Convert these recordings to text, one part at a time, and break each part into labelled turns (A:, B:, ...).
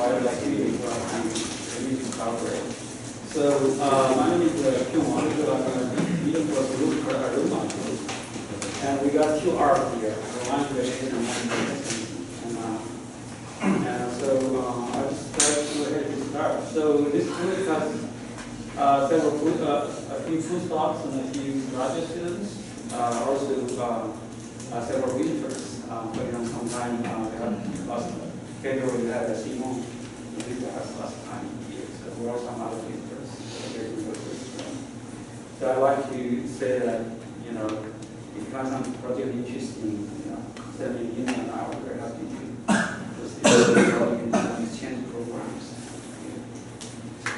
A: provide activity for our community collaborate. So my name is Jun Wang. I'm leading for the group for our room module. And we got two R here, one creation and one testing. And so I'll just try to go ahead and start. So this group has a few postdocs and a few graduate students, also several visitors. For example, sometime we have last February we had a Simon visit us last time here. So we also have other visitors. So I like to say that, you know, if you have some project interesting, you know, send me an email and I will be very happy to exchange programs.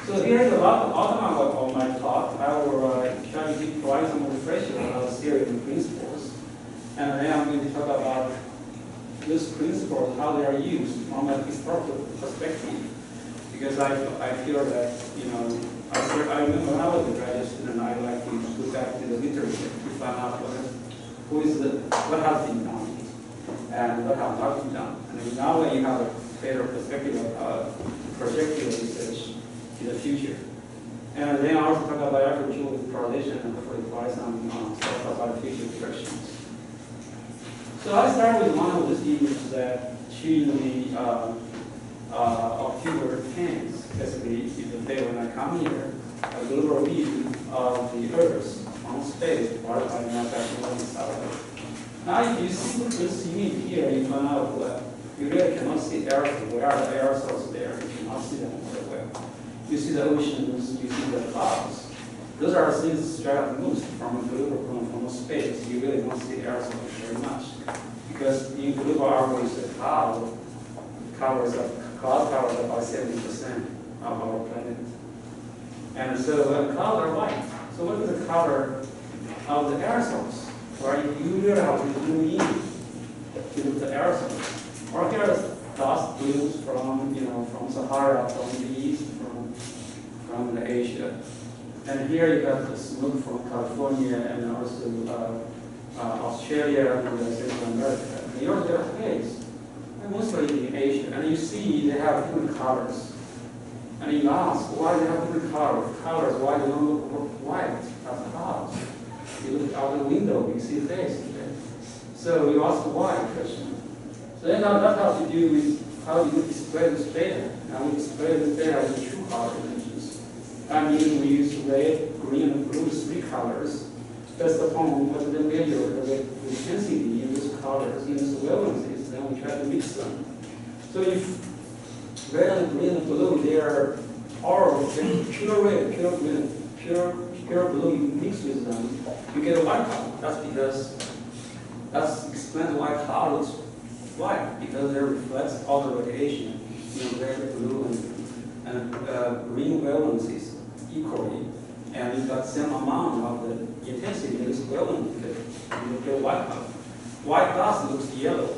A: So here is the outline of my talk. I will try to provide some refresher on our theory and principles. And then I'm going to talk about these principles, how they are used from a historical perspective. Because I feel that, you know, I remember when I was a graduate student, I like to go back to the literature to find out what has been done and what has not been done. And now when you have a better perspective of projective research in the future. And then I also talk about agricultural correlation and hopefully provide some stuff about future directions. So I start with one of these images that showing the October 10th, basically is the day when I come here, a global view of the Earth from space, part by mathematical satellite. Now if you see this image here, you find out that you really cannot see aerosols. Where are the aerosols there? You cannot see them very well. You see the oceans, you see the clouds. Those are things straight up moved from a global from space. You really don't see aerosols very much. Because in global average, the cloud covers about 70% of our planet. And so clouds are white. So what is the color of the aerosols? Well, you really have to zoom in to the aerosols. Or here is dust blooms from, you know, from Sahara, from the east, from the Asia. And here you got the smoke from California and also Australia and Central America. And you also have haze, and mostly in Asia. And you see they have different colors. And you ask why they have different colors, why they don't look white as clouds. You look out the window, you see haze there. So you ask why question. So then that has to do with how you display this data. Now we display this data with two color dimensions. I mean, we use red, green, and blue, three colors, based upon what the measure the intensity in these colors, in these wavelengths, then we try to mix them. So if red and green and blue, they are all pure red, pure green, pure blue, you mix with them, you get a white cloud. That's because, that explains why cloud looks white, because it reflects all the radiation, you know, red, blue, and green wavelengths equally, and you've got the same amount of the intensity in this wavelength, you get white cloud. White dust looks yellow,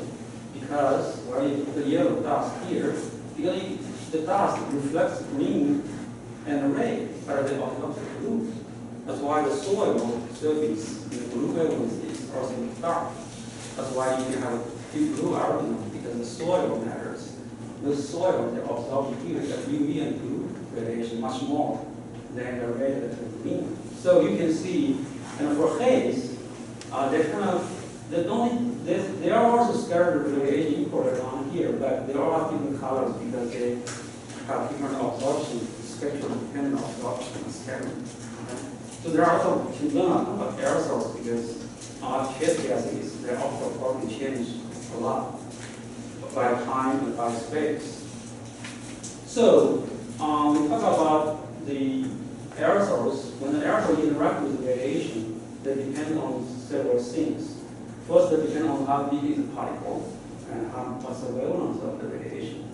A: because where you put the yellow dust here, because the dust reflects green and red, but they also blue. That's why the soil surface in the blue wavelength is also dark. That's why you can have a deep blue argument, because the soil matters. The soil, they absorb here the UV and blue radiation much more than the red and the green. So you can see, and for haze, they are also scattered radiation equally on here, but they all have different colors because they have different absorption spectrum depending on absorption and scattering. Okay? So there are also phenomena about aerosols because gas gases, their output probably change a lot by time and by space. So we talk about the aerosols. When the aerosol interact with the radiation, they depend on several things. First, they depend on how big is the particle and what's the wavelength of the radiation.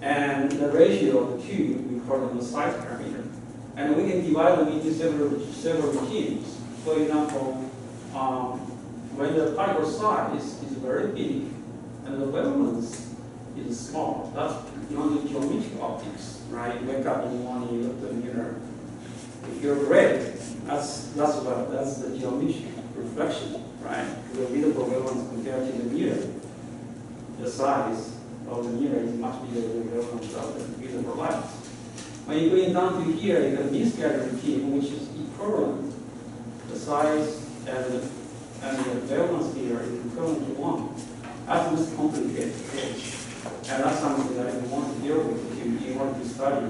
A: And the ratio of the two, we call them the size parameter. And we can divide them into several regimes. For example, when the particle size is very big and the wavelength is small, that's beyond the geometric optics, right? You wake up in the morning, you look at the mirror. If you're red, that's the geometric reflection, right? The visible wavelength compared to the mirror, the size of the mirror is much bigger than the wavelength of the visible light. When you're going down to here, you have mean scattering peak, which is equivalent. The size and the wavelength here is equivalent to 1. That's the most complicated case. And that's something that you want to deal with if you want to study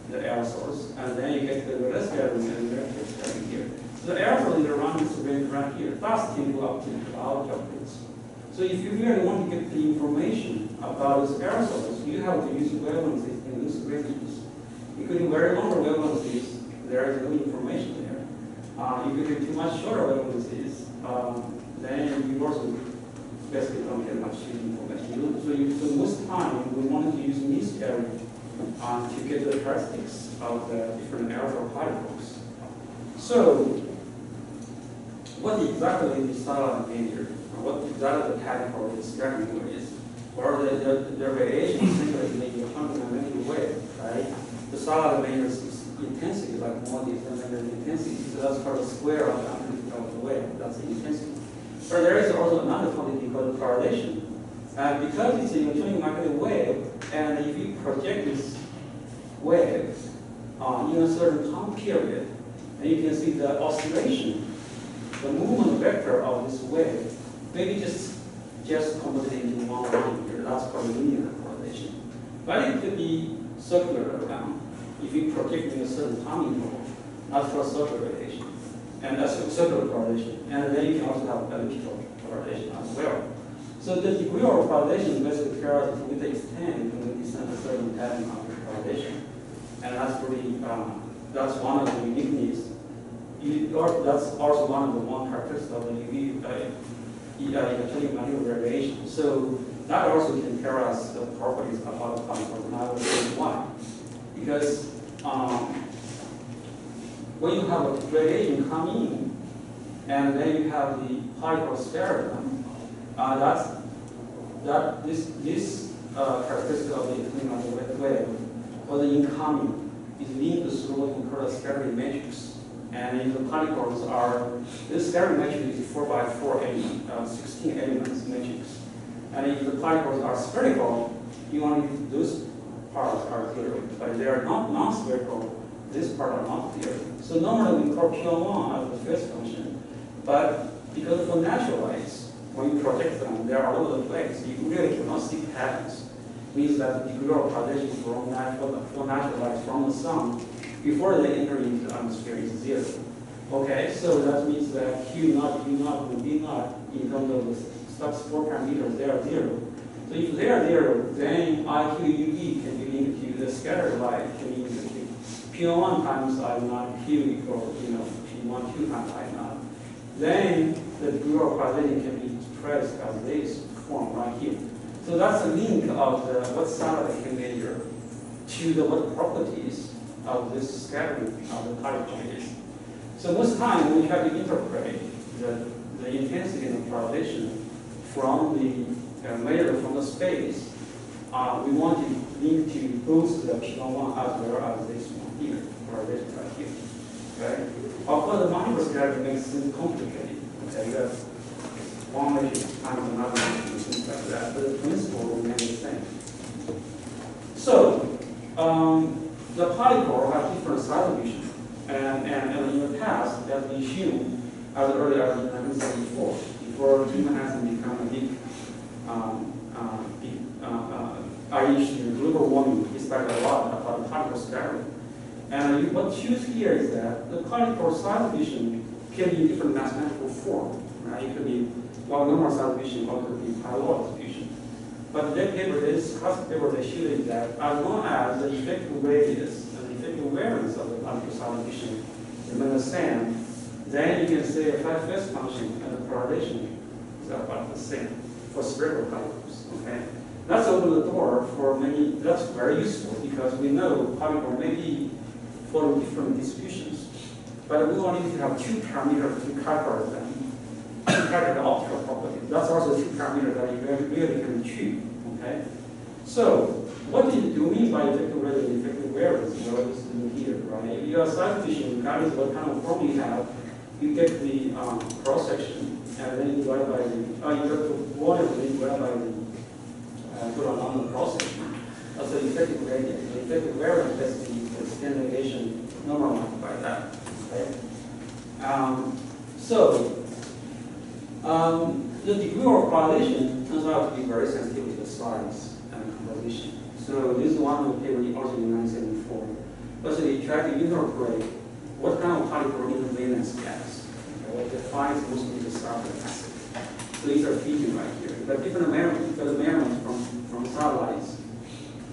A: the aerosols. And then you get the red scattering and the red scattering here. So the aerosol is around this range right here. Dust can go up to cloud droplets. So if you really want to get the information about those aerosols, you have to use wavelengths in these ranges. Including very long wavelengths, there is no information there. If you get too much shorter wavelengths, then you also basically don't get much information. So most time, we wanted to use mean scattering to get the characteristics of the different aerosol particles. So, what exactly is satellite major? What exactly the category of scattering is? Or the variation simply maybe 100 wave, right? The satellite measures intensity, like more different intensity. So that's called the square of the amplitude of the wave. That's the intensity. But there is also another quantity called correlation. Because it's an electromagnetic wave, and if you project this wave in a certain time period, and you can see the oscillation, the movement vector of this wave, maybe just converted into one line here. That's called linear correlation. But it could be circular around. If you project in a certain time interval, that's called circular radiation, and that's circular correlation. And then you can also have elliptical correlation as well. So the degree of correlation basically carries to the extent you can descend a certain pattern of correlation, and that's really that's one of the uniqueness. That's also one of the characteristics of the electromagnetic radiation. So that also can tell us the properties about the particle. And I will tell you why. Because when you have a radiation come in, and then you have the particle spectrum, this characteristic of the electromagnetic wave for the incoming is linked through what we call a scattering matrix. And if the particles are, this scattering matrix is 4x4 element, 16 elements matrix. And if the particles are spherical, you only those parts are zero. But if they are not non-spherical, this part are not zero. So normally we call P1 as the phase function, but because for natural lights, when you project them, they are all over the place. You really cannot see patterns. It means that the degree of correlation for natural lights from the sun before they enter into the atmosphere is zero. Okay, so that means that Q naught, U naught, and V naught in terms of the Stubbs 4 parameters, they are zero. So if they are zero, then IQ UV can be linked to the scattered light can be linked to P1 times I naught, Q equal, P1, 2 times I naught. Then the degree of correlation can be expressed as this form right here. So that's a link of the what satellite can measure to the what properties of this scattering of the particle is. So most time when we try to interpret the intensity and the correlation from the measure from the space, we want to link to both the P1 as well as this one here, or this right here. Okay? Of course, the microscattering makes things complicated. Okay, you have one measure times another measure, things like that, but the principle will remain the same. So, the particle has different size division, and in the past, that we assumed as early as 1974, before human has become a big issue. Global warming is like a lot about the particle scattering. And what you choose here is that the particle size division can be in different mathematical form. Right? It could be normal size division, or it could be parallel distribution. But that paper, this classic paper, they showed is that as long as the effective radius and the effective variance of the particle size division remain the same, then you can say a phase function and the correlation is about the same for spherical particles. Okay, that's opened the door for many. That's very useful because we know particle may be for different distributions, but we only need to have two parameters to calculate them. Calculate the optical properties. That's also two parameters that you really can retrieve. Okay, so what do you mean by effective radius and effective variance? Well, this is here, right? If you have size division, regardless of what kind of form you have, you get the cross section, and then you divide by the you get the volume, then you divide by the to a normal cross-section. That's the effective gradient. The effective variance is the standard deviation normalized by that. Okay? The degree of correlation turns out to be very sensitive to the size and composition. So this is one of the paper in 1974. Basically, try to interpret what kind of particle intervalence gas. Okay, what defines mostly the surface acid. So these are features right here. But different measurements from satellites.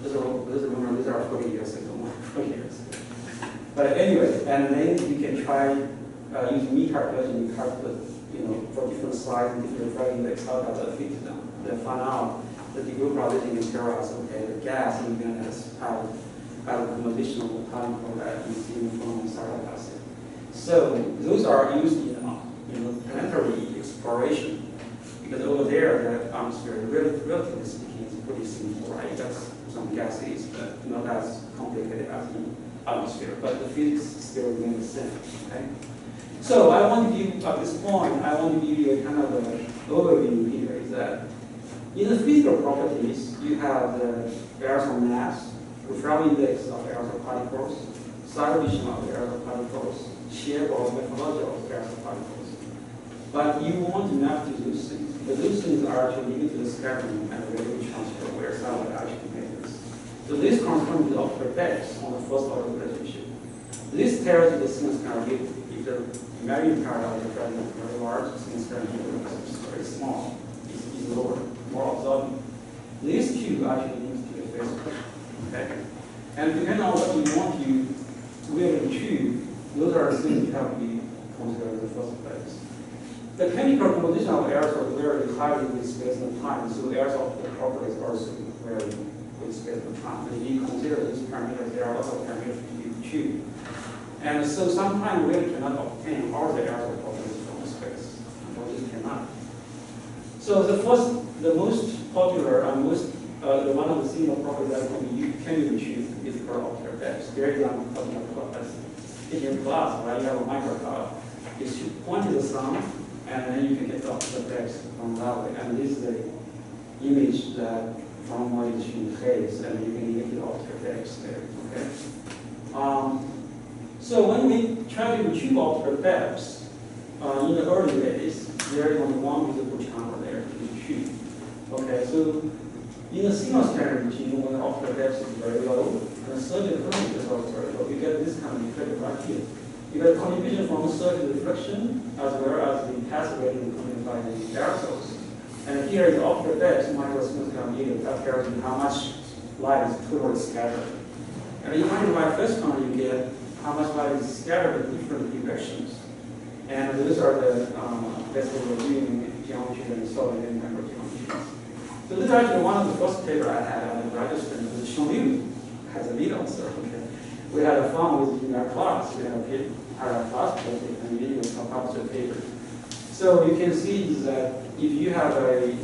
A: These are 40 years ago, 40 years ago. But anyway, and then you can try using mean calculation, you calculate, for different size and different refracting index, how does that fit them? Then find out the degree of probability can tell us, okay, the gas even has a composition of the particle that we see in the form of salicylic acid. So those are used in planetary exploration, because over there the atmosphere, relatively speaking, is pretty simple, right? That's some gases, but not as complicated as the atmosphere. But the physics still remains the same. Okay. So I want to give, at this point, I want to give you a kind of an overview here, is that in the physical properties, you have the aerosol mass, refractive index of aerosol particles, side emission of aerosol particles, shear or methodology of aerosol particles. But you want to map to those things, because those things are actually linked to the scattering and the radiation transfer where satellite actually makes. So this corresponds to the optical effects on the first order relationship. This tells you the signal scattering if the Marian parallel is very large, signal scattering is very small, is lower, more absorbing. These two actually link to the phase pressure. Okay? And depending on what you want to really achieve, those are the things you have to be considered in the first place. The chemical composition of aerosol varies highly with space and time, so aerosol properties also vary with space and time. And if you consider these parameters, there are lots of parameters you choose. And so sometimes we really cannot obtain all the aerosol properties from space. Unfortunately, cannot. So the most popular and one of the single properties that can be achieved is for optical depth. Very young optical depth. In class, right, you have a microcloud. You should point to the sun, and then you can get the optical depth from that way. And this is the image that from what is in phase, and you can get the optical depth there. Okay. So when we try to achieve optical depths in the early days, there is only one visible channel there to achieve. Okay, so in a single scattering regime, when the optical depth is very low, and the surface current is also very low, you get this kind of effect right here. You get a contribution from the surface reflection, as well as the passive radiation coming by the aerosols. And here is the optical depth, microscopic meter, that tells you how much light is totally scattered. And you find by first count, you get how much light is scattered in different directions. And those are the basically reviewing geometry and solid and macro geometries. So this is actually one of the first papers I had on the graduate student, with Jun Wang has a lead also. Okay. We had a fun with in our class. We had a class project and video come up to a paper. So you can see is that if you have a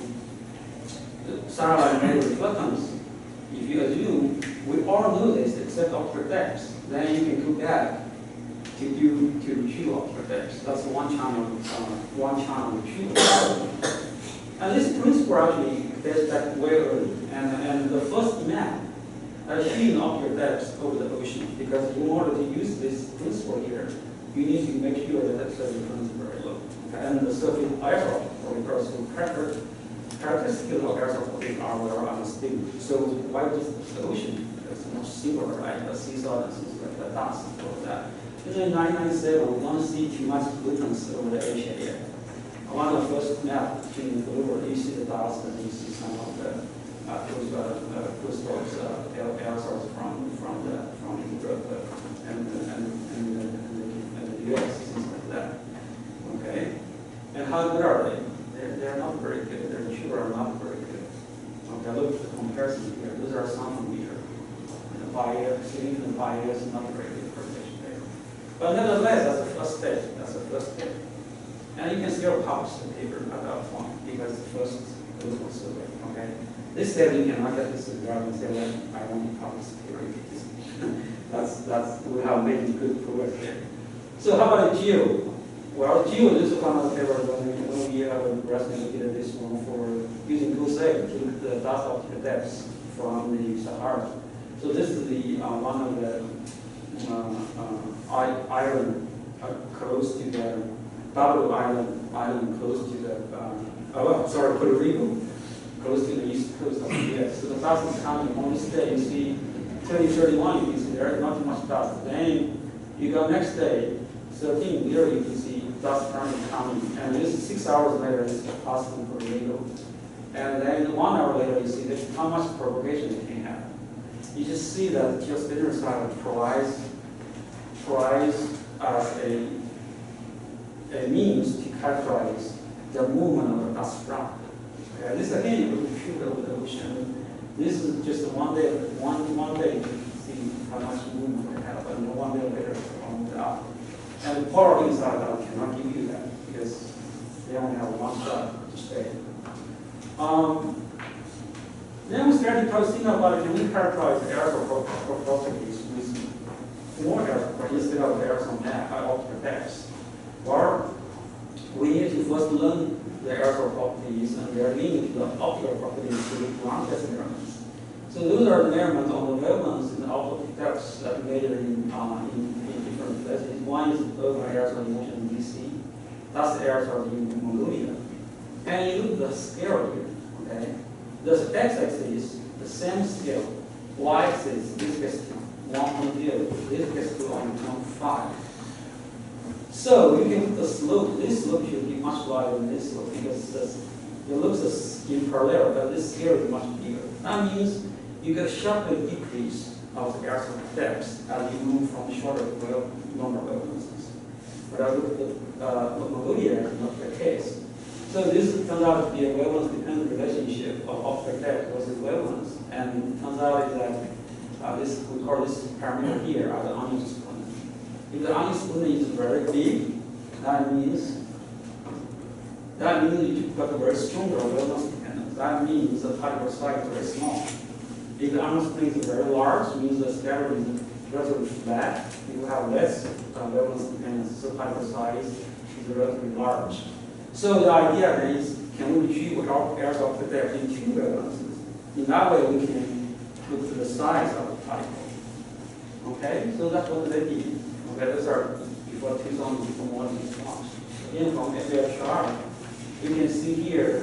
A: satellite made reflectance, if you assume we all know this except optical depths, then you can go back to retrieve optical depths. That's one channel retrieval. And this principle actually dates back way early. And the first map achieved optical depths over the ocean, because in order to use this principle here, you need to make sure that the surface current is very low. Okay? And the surface aerosol characteristics of aerosol are well unstable. So why just the ocean? It's much simpler, right? The sea salt and things like that, dust and all that. In 1997, we don't see too much pollutants over the ocean yet. One of the first maps in the world, you see the dust and you see some of the crystals, aerosols from Europe and the US, things like that. Okay, and how good are they? They're not very good. Their sugar are not very good. Okay, look at the comparison here. Those are some from here. Significant bias, not very good correlation there. But nevertheless, that's the first step. That's the first step. And you can still publish the paper at that point, because the first global survey. Okay, this step you cannot get this result and say, well, I want to publish the paper. that's we have made good progress there. So how about the geo? Well, Geo is one of the papers when we have recently looked at this one for using GOSEC to look at the dust optical depths from the Sahara. So this is the one of the island close to the double island close to the Puerto Rico, close to the east coast of the US. So the dust is coming on this day. You see 3031, you can see there is not too much dust. Then you go next day, 13, there you can see dust currently coming. And this is 6 hours later, it's passing Puerto Rico. And then 1 hour later, you see how much propagation it can have. You just see that the geospatial side provides a means to characterize the movement of the dust front. Okay, this again you can compute over the ocean. This is just one day you can see how much movement they have, and 1 day later on the up. And the polar inside cannot give you that because they only have one shot to stay. Then we started to think about can we characterize aerosol properties with more aerosol instead of aerosol map by optical depths. Or we need to first learn the aerosol properties and their link to the optical properties to the ground test measurements. So those are the measurements on the wavelengths and the optical depths that we measure in different places. One is over aerosol emission in DC. That's the aerosol in Mongolia. And you look at the scale here, okay? The x-axis, the same scale. Y-axis, this gets to 1.0, this gets to 1.5. So you can put the slope, this slope should be much wider than this slope because it looks in parallel, but this scale is much bigger. That means you get a sharp decrease of the aerosol depths as you move from shorter to longer wavelengths. But I look at Mongolia, not the case. So this turns out to be a wavelength-dependent relationship of optical depth versus wavelengths, and it turns out that we call this parameter here as the onion splinter. If the onion splinter is very big, that means you've got a very stronger wavelength dependence. That means the particle size is very small. If the onion splinter is very large, it means the scatter is relatively flat. You will have less wavelength dependence, so particle size is relatively large. So the idea then is, can we retrieve aerosol optical depth in 2 wavelengths? In that way, we can look to the size of the particle. Okay, so that's what they did. Okay, those are before 2000, before modern response. Again, from FHR, you can see here,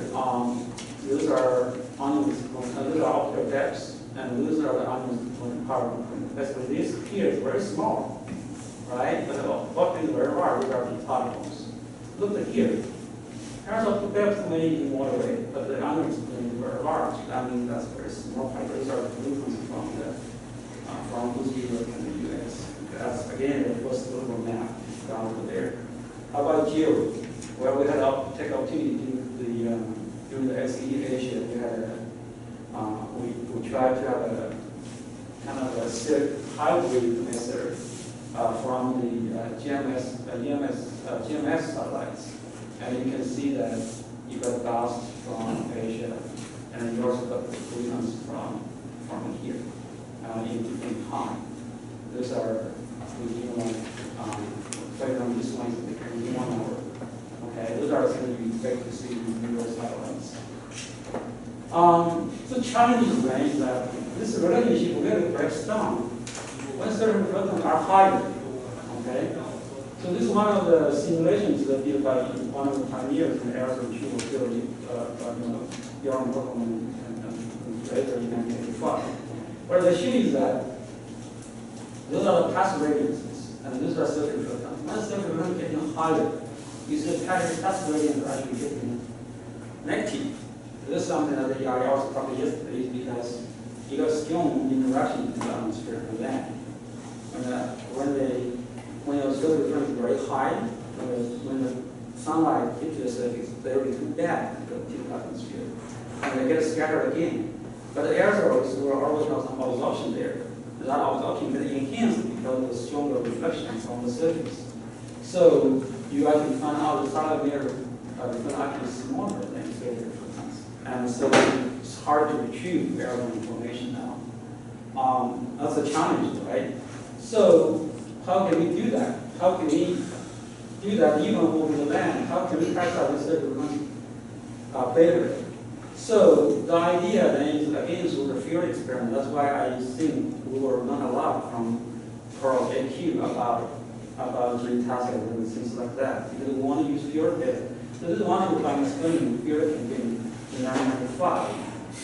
A: those are optical depths, and those are the onion power component. Basically, this here is very small, right? But what is very large, these are the particles. Look at here. Aerosol optical depth may be moderate, but the onion is very large. That means that's very small particles. These are influences from Europe and the US. That's again the first global map down over there. How about Geo? Well, we had to take opportunity during the SE Asia. We had we tried to have a kind of a hybrid method from the GMS satellites, and you can see that you got dust from Asia, and you also got the pollutants from here in different time. Those are this one is the 1 hour. Okay, those are things you expect to see in your satellites. So challenge is that this relationship really breaks down when certain photons are higher. Okay, so this is one of the simulations that did by one of the pioneers in aerosol retrieval theory, Jun Wang and later in 1985. Where they show is that those are the pass radiances, and these are certain photons. When certain photons getting higher, you see the pass radians are actually getting negative. This is something that I also talked yesterday, because you got strong interaction in the atmosphere and land. When your surface current is very high, when the sunlight hits the surface, they will come back to the atmosphere, and they get scattered again. But the aerosols will always have some absorption there. That absorption can enhance because of the stronger reflection from the surface. So you actually find out the solar mirror is actually smaller than surface photons. And so it's hard to retrieve aerosol information now. That's a challenge, right? So how can we do that? How can we do that even over the land, how can we calculate this difference better? So the idea then is again through the field experiment. That's why I think we will learn a lot from Carl AQ about doing task and things like that. Because we want to use field data. So this is one of the time experiment field can be in 1995.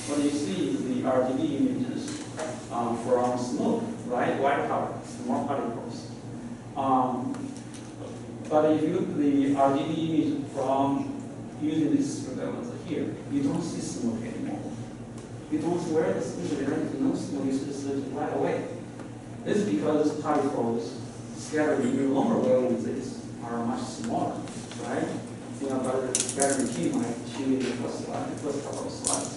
A: What you see is the RGB images from smoke, right? White powder, small particles. But if you look at the RGB image from using this surveillance here, you don't see smoke anymore. You don't see where the smoke is. There is no smoke. You see the smoke right away. This is because these particles scattered in longer wavelengths are much smaller, right? Think about the scattering scheme I showed you in the first couple of slides.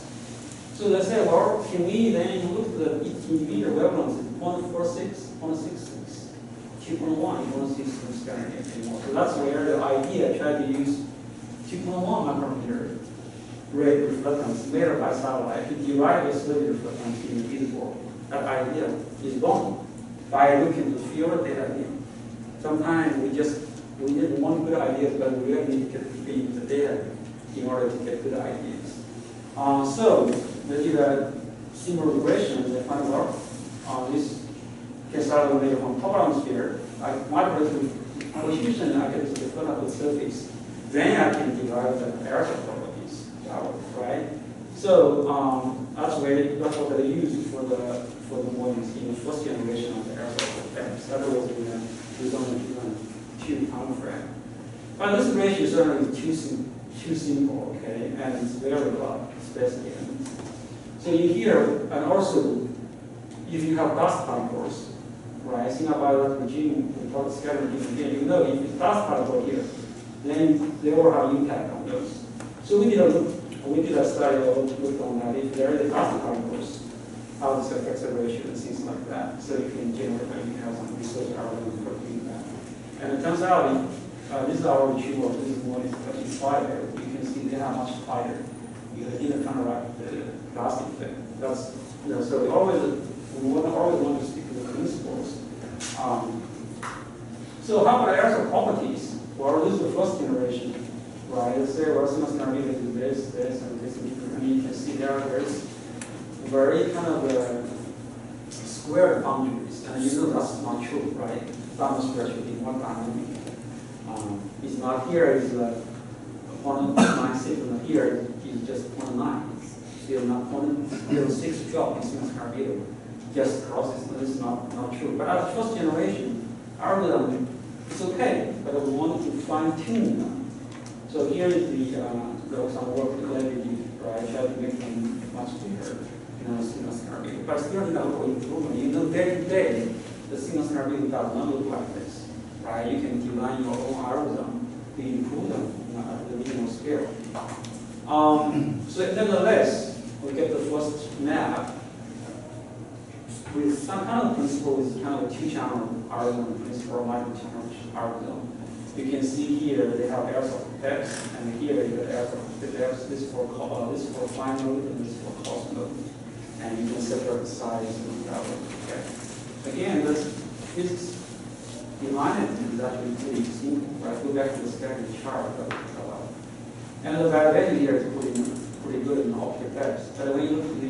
A: So let's say, well, can we then look at the individual wavelengths, 0.46, 0.66, 2.1, you don't see some scattering anymore. So that's where the idea tried to use 2.1 micrometer ray reflectance measured by satellite to derive the slurry reflectance in the visible. That idea is wrong by looking at the field data again. Sometimes we need one good idea, but we really need to get the data in order to get good ideas. So they did a similar regression and they find out this can start with from top atmosphere. I might position I get to the front surface. Then I can derive the aerosol properties, right? So that's what they use for the models in the first generation of the aerosol effects. That was in the 2002 time frame. But this ratio is certainly too simple, okay, and it's very large, especially. So in here, and also, if you have dust particles, right? Think about the regime, we call it scattering regime here. You know, if it's dust particle here, then they will have impact on those. So we did a study look on that. If there are the dust particles, how this affects the ratio and things like that. So you can generate, you can have some research algorithm for doing that. And it turns out, this is our retrieval. This is what is quieter. You can see they are much quieter. You can counteract the dust effect. That's, so we always want to stick to the principles. So how about aerosol properties? Well, this is the first generation, right? Let's say we're going to do this, and this. And you can see there's very kind of square boundaries, and you know that's not true, right? The atmosphere should be more dynamic. It's not here is 0.96, and here is just 0.9. It's still not 0.06 drop in signal carbido. Just crosses. This is not true. But as first generation, algorithm, it's okay, but we want to fine-tune them. So here is some work that we did, right? Try to make them much bigger, signal carbido. But still in the local improvement, day to day, the signal carbido does not look like this, right? You can design your own algorithm to improve them at the regional scale. So nevertheless, we get the first map with some kind of principle, with kind of a two-channel algorithm principle or multi-channel algorithm. You can see here they have aerosol effects, and here you get aerosol effects. This for fine mode and this for coarse mode, and you can separate the size of the effect. Again, this physics behind it is actually pretty simple. Right? Go back to the scattering chart. And the validation here is pretty good in all effects. But when you look at the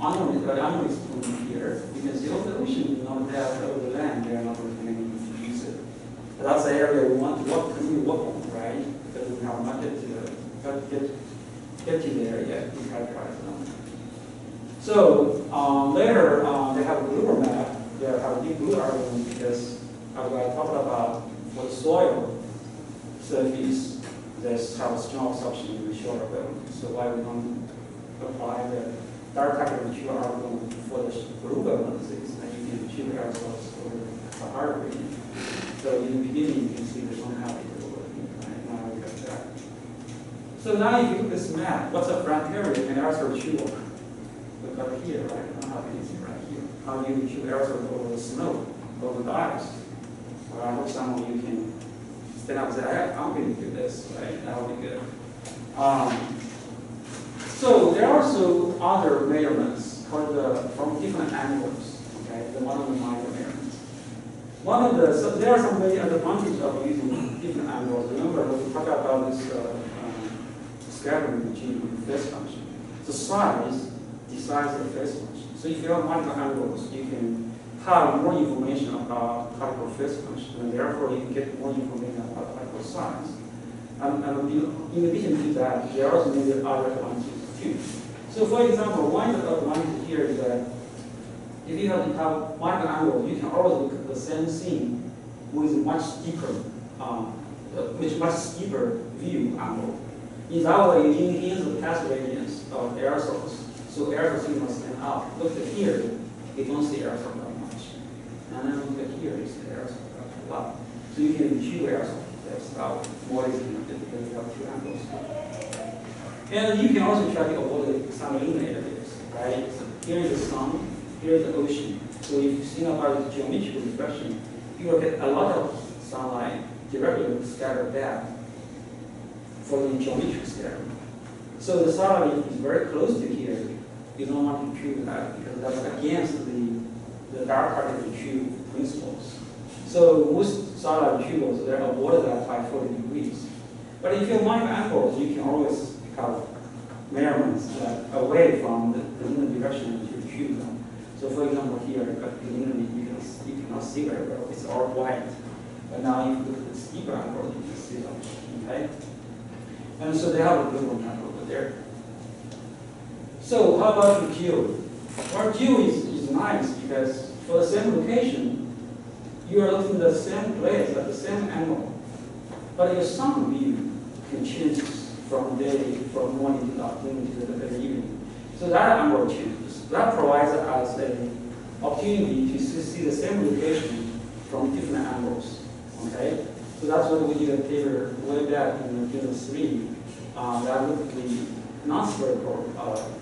A: anomaly exponent here, you can see the ocean is not there over the land. They are not recommending to use it. But that's the area we want to continue work on, right? Because we have not yet get to there yet to characterize them. So later, they have a global map. They have a deep blue algorithm because, as I talked about, for the soil surface, there's have a strong absorption in the shorter wavelength. So why we don't apply the dark packet retrieval algorithm for the blue wavelengths, and you can retrieve aerosols for the higher region. So in the beginning, you can see there's one happy over right now we got that. So now if you look at this map, what's a frontier and aerosol retrieval? Look up here, right? I don't have anything right here. How do you retrieve aerosol over the snow, over the ice? Well, I hope some of you can stand up and say, I'm going to do this, right? That would be good. So there are also other measurements from different angles, okay? The one of the minor measurements. So there are some very advantages of using different angles. Remember, when we talk about this scattering regime phase function, the size decides the phase function. So if you have multiple angles, you can have more information about particle phase function, and therefore you can get more information about particle size. And in addition to that, there are also many other advantages too. So for example, one advantage here is that if you have multiple angles, you can always look at the same thing with much steeper view angle. In that way, you enhance the path radius of aerosols. So aerosol must stand out. Look at here, you don't see aerosol that much. And then look at here, you see aerosol a lot. So you can retrieve aerosol that's out more easily because you have two angles. And you can also try to avoid some linear areas, right? So here is the sun, here is the ocean. So if you think about the geometrical reflection, you will get a lot of sunlight directly scattered back for the geometric scattering. So the satellite is very close to here. You don't want to retrieve that because that's against the dark particle retrieval principles. So most satellite retrievals, they're avoided that by 40 degrees. But if you have multiple angles, you can always have measurements away from the linear direction to retrieve them. So for example, here, you cannot see very well. It's all white. But now if you look at the steeper angle, you can see them. Okay? And so they have a blue one over there. So how about the Q? Well, Q is nice because for the same location, you are looking at the same place at the same angle. But your sun view can change from morning to the afternoon to the evening. So that angle changes. That provides us an opportunity to see the same location from different angles. Okay? So that's what we did a paper way back in Unit 3 that looked at the non-spherical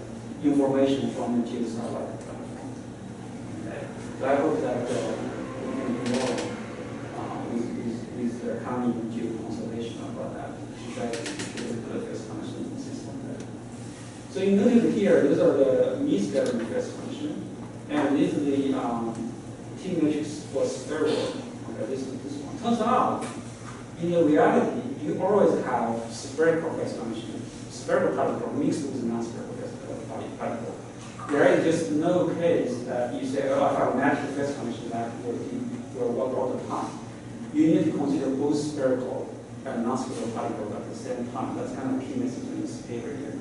A: information from the geosatellite. Okay? So I hope that we can do more with the coming geoconservation about that to try to improve the phase function system there. So you notice here, these are the mean scattering phase function, and this is the T matrix for spherical. Okay, this one. Turns out, in the reality, you always have spherical phase function, spherical particle mixed with non-spherical particle. There is just no case that you say, oh, I have a natural phase function that will work all the time. You need to consider both spherical and non-spherical particles at the same time. That's kind of a key message in this paper here.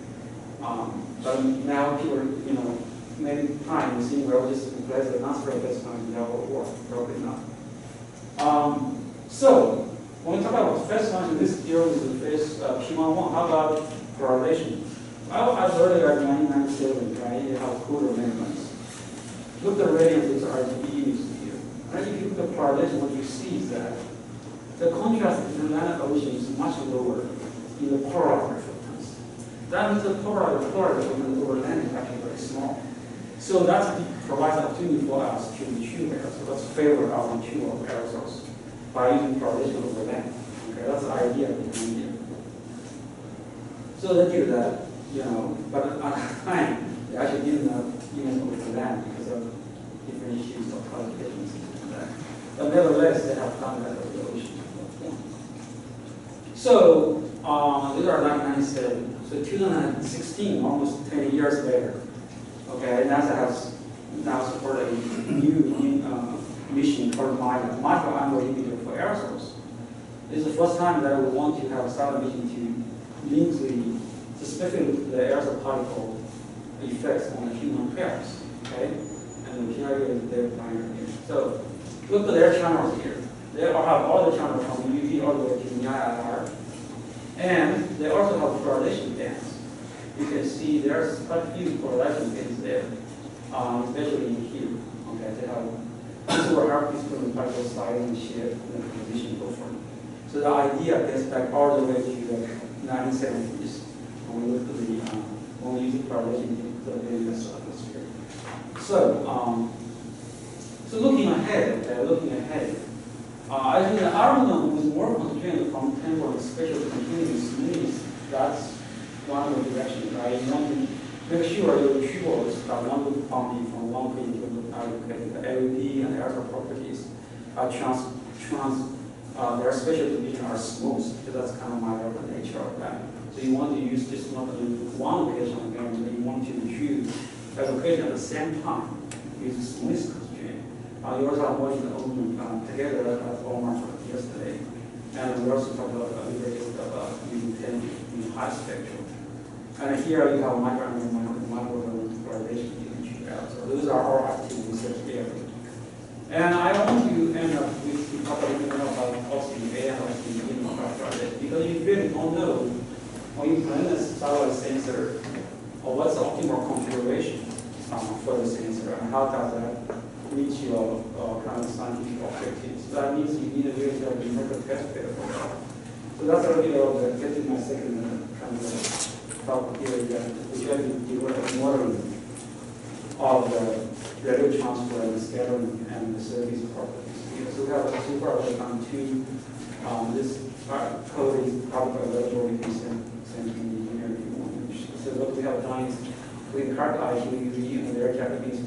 A: But now people, many times you think, well, just replace the non-spherical phase function, that will work. Probably not. So when we talk about phase function, this deals with the phase P11. How about correlation? Well, as earlier as 1997, right, you have cooler measurements. Look at the radiance with RGB images here. Right? If you look at correlation, what you see is that the contrast in the Atlantic Ocean is much lower in the polar reflectance. That means the polar reflectance over land is actually very small. So that provides an opportunity for us to retrieve aerosols. Let's favor our retrieval of aerosols by using correlation over land. Okay, that's the idea behind it. So they did that, but at the time, they actually didn't even over land because of different issues of qualifications and that. But nevertheless, they have done that over the ocean. So these are 1997. So 2016, almost 10 years later, okay, NASA has now supported a new mission called MIDA, micro angle emitter for aerosols. This is the first time that we want to have a satellite mission to link specifically the aerosol particle effects on the human pairs. Okay, and here is their binary here. So look at their channels here. They have all the channels from UV all the way to IR. And they also have correlation bands. You can see there's quite a few correlation bands there, especially in here. Okay, they have this will help discriminate particle size and shape and position profile. So the idea gets back all the way to the 1970s when we look at when we use the correlation to the various atmosphere. So looking ahead, I think the argument was more constrained from temporal and spatial continuous means that's one of the directions, right? You want to make sure your retrievals are not bounding from one point to another, the LED and the aerosol properties. their spatial division are smooth. So that's kind of my nature of that. So you want to use this not in one location again, but you want to choose a location at the same time with smooth constraint. You also have watching the open together as Omar yesterday. And we also talked about a little bit about using in high spectrum. And here you have micro polarization you can choose out. So those are all active research areas. And I want to end up with to talk a little bit about Austin A and Austin B project, because you really don't know when you plan a satellite sensor or what's the optimal configuration for the sensor and how does that reach your kind of scientific objectives. So that means you need a very numerical test bed for that. So that's a little bit of getting my second kind of talk here again, which I will do a modeling of the radial transfer and the scattering and the surface properties. So we have a super on two. This code is probably available if you send me here if you want. So what we have done is we characterize using their techniques to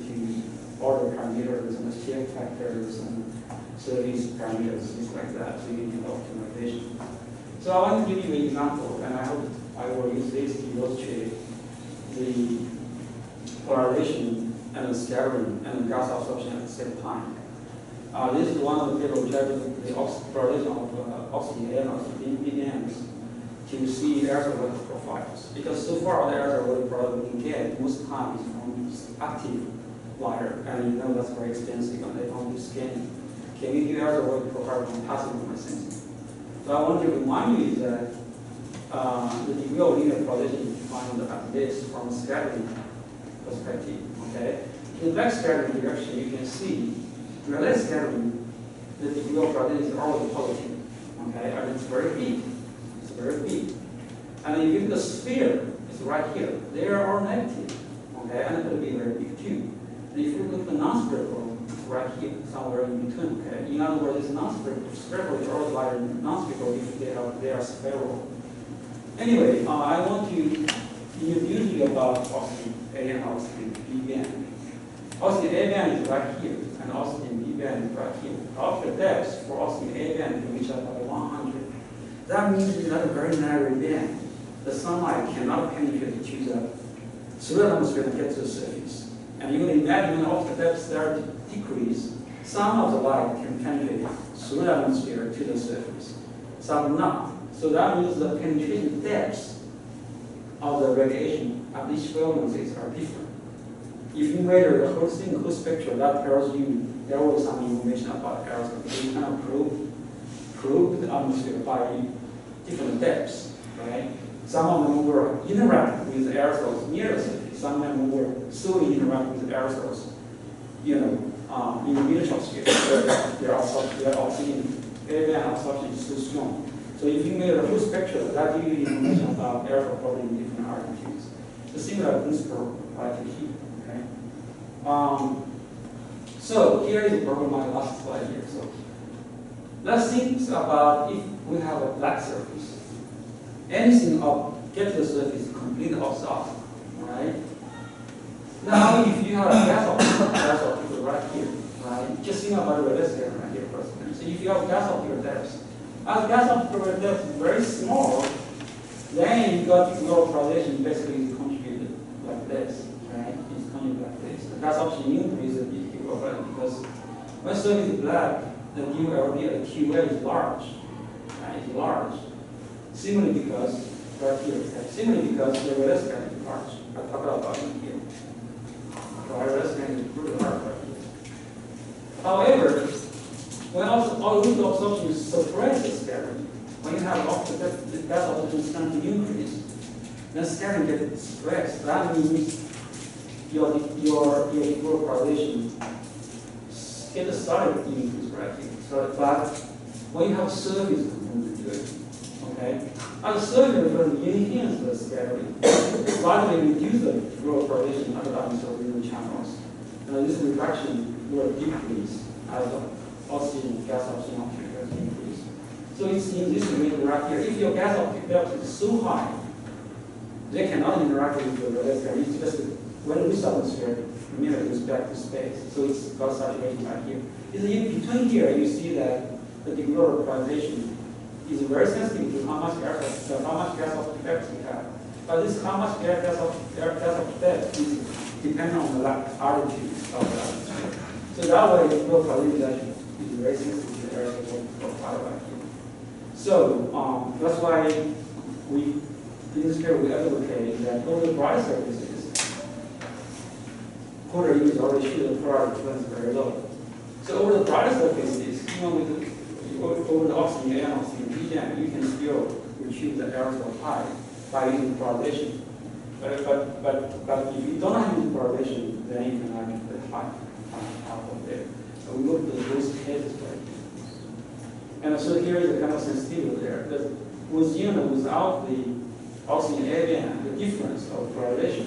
A: order parameters and shape factors and service parameters, things like that, so you can do optimization. So I want to give you an example, and I hope I will use this to illustrate the polarization and the scattering and the gas absorption at the same time. This is one of the people who tried the polarization of oxygen and oxygen begins to see aerosol profiles. Because so far the aerosol product we can get most times from active lighter, and you know that's very expensive and they don't do scanning. Can we do aerosol profile from passive luminescence? So I want to remind you that the degree of linear polarization is defined at this from a scattering perspective. Okay? In the back scattering direction, you can see in the left scattering, the degree of polarization is always positive. Okay? And it's very big. It's very big. And if you look at the sphere, it's right here. They are all negative. Okay? And it will be very big too. And if you look at the non-spherical, it's right here, somewhere in between. Okay? In other words, it's non-spherical. Spherical is always lighter than non-spherical if they are spherical. Anyway, I want to introduce you about oxygen A and oxygen B band. Oxygen A band is right here, and oxygen B band is right here. Outer depth for oxygen A band can reach up by 100. That means it's not a very narrow band. The sunlight cannot penetrate to the solar atmosphere and get to the surface. And you can imagine when outer depths start to decrease, some of the light can penetrate through the atmosphere to the surface, some not. So that means the penetration depths of the radiation at each wavelengths are different. If you measure the whole thing, the whole spectrum, that tells you there was some information about aerosol. So you kind of prove the atmosphere by different depths, right? Some of them will interact with aerosols near the surface. Some of them will solely interact with aerosols, in the mesosphere. Their oxygen area and absorption is so strong. So if you made a whole spectrum, that gives you information about aerosol probably in different altitudes. The similar principle applies to heat. Okay. So here is probably my last slide here. So let's think about if we have a black surface. Anything get to the surface completely absorbed, right? Now, if you have a gas optical right here, right? Just think about the radius right here first. So if you have gas optical depth, as gas optical depth is very small, then you got your polarization basically is contributed like this, right? It's contributed like this. The gas option increases because when surface is black, the ULD, the QA is large, right? It's large. Similarly because the radius is large. I'll talk about it here. The radius is pretty large right here. However, when all the absorption suppresses scattering, when you have the gas absorption starting to increase, then scattering gets suppressed. That means your polarization gets started to increase right here. So, but when you have surface component to it, okay, as the surface will enhance the scattering, slightly reduce the polarization at the atmosphere within the channels. Now this reduction will decrease as the oxygen gas oxygen has increased. So it's in this way right here. If your gas optic depth is so high, they cannot interact with the radius. It's just when this atmosphere emitter goes back to space. So it's got saturation right here. It's in between here, you see that the degree of polarization is very sensitive to how much gas of effect we have. But this how much gas of effect is dependent on the altitude of the atmosphere. So that way, the flow polarization is very sensitive to the aerosol profile right here. So that's why in this case we advocate that over the bright surfaces, quarter use already show the polar difference very low. So over the bright surfaces, even with over the oxygen and oxygen region, you can still retrieve the aerosol high by using polarization. But if you don't have any polarization, then you can actually put high up there. So we look at those cases right here. And so here is the kind of sensitivity there. But without the oxygen air band, the difference of polarization,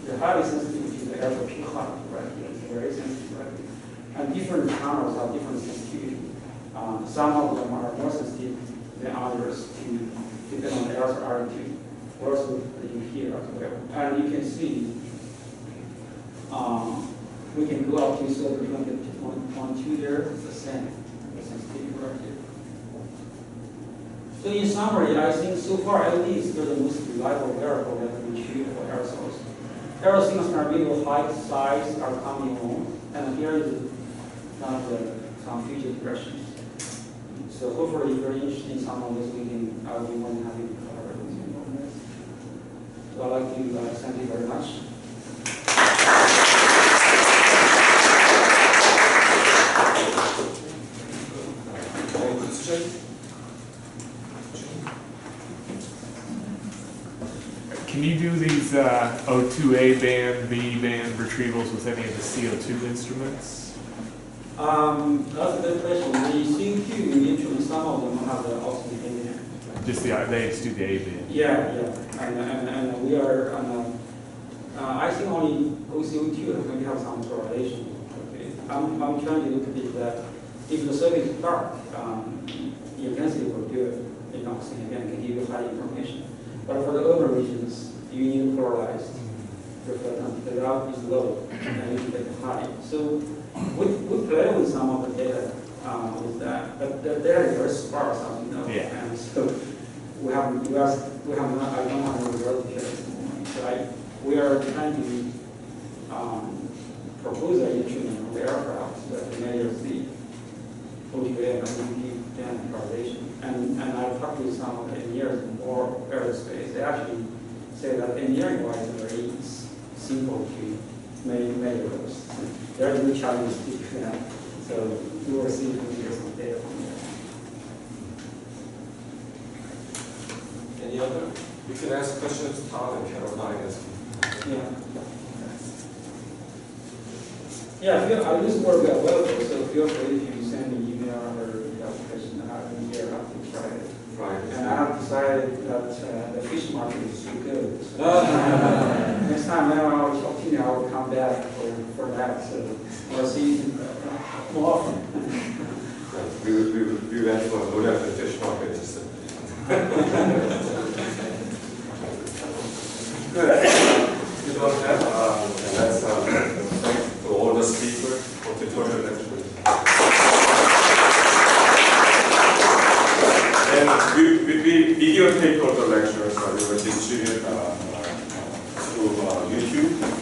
A: the highly sensitive to the aerosol peak height right here. It's very sensitive right here. And different channels have different sensitivity. Some of them are more sensitive than others to depend on the aerosol altitude. Also in here as well. And you can see we can go up to 0.2 there, it's the same. The sensitivity right here. So in summary, I think so far at least they're the most reliable variable that we choose for aerosols. Aerosols are video height, size are coming on, and here is some future directions. So hopefully, if you're interested in some of this, I'll be more than happy to cover with you on this. So I'd like to thank you very much.
B: Can you do these O2A band, B band retrievals with any of the CO2 instruments?
A: That's a good question. The CO2 instruments, some of them have the oxygen in there.
B: Just they just do the A band.
A: Yeah. And we are, I think only CO2 maybe have some correlation. Okay. I'm trying to look at it that if the surface is dark, you can see will do it in oxygen again, can give you high information. But for the urban regions, you need polarized reflectance. The route is low, and you get high. So we play with some of the data with that, but the data is very sparse, as you know.
B: Yeah.
A: And so we have not. I don't have any result here at the moment. So we are trying to propose an instrument on the aircraft that measures the O2A and OTP and correlation. And I talked with some of the engineers in aerospace. They actually say that engineering-wise, it's very simple to measure those. There are no challenges to do that. So we will see if we can get some data from there.
C: Any other? You can ask questions, Tom and Caroline.
A: Yeah, I use Word available, so feel free if you send me email or application, I have been here after Friday.
C: Right.
A: And I have decided that the fish market is too good. So next time I will come back for that. So we'll see you more often.
C: We went for a load at the fish market. Good.